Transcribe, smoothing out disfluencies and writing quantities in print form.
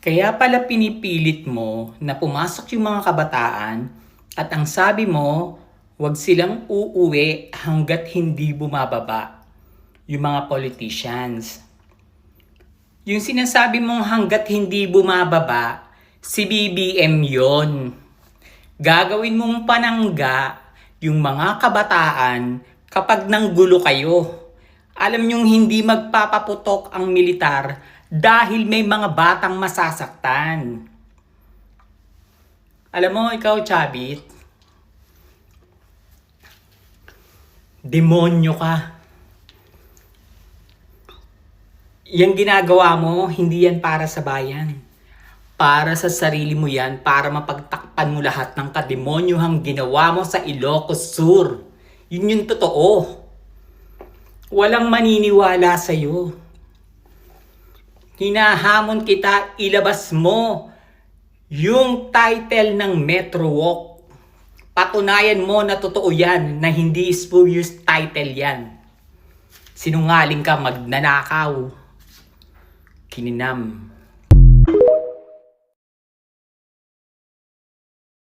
Kaya pala pinipilit mo na pumasok yung mga kabataan at ang sabi mo, wag silang uuwi hanggat hindi bumababa yung mga politicians. Yung sinasabi mong hanggat hindi bumababa, si BBM yon. Gagawin mong panangga yung mga kabataan kapag nanggulo kayo. Alam nyong hindi magpapaputok ang militar dahil may mga batang masasaktan. Alam mo, ikaw, Chabit, demonyo ka. Yang ginagawa mo, hindi yan para sa bayan. Para sa sarili mo yan, para mapagtakpan mo lahat ng kademonyohang ginawa mo sa Ilocos Sur. Yun yung totoo. Walang maniniwala sa'yo. Hinahamon kita, ilabas mo yung title ng Metro Walk. Patunayan mo na totoo yan, na hindi spurious title yan. Sinungaling ka, magnanakaw. Kininam.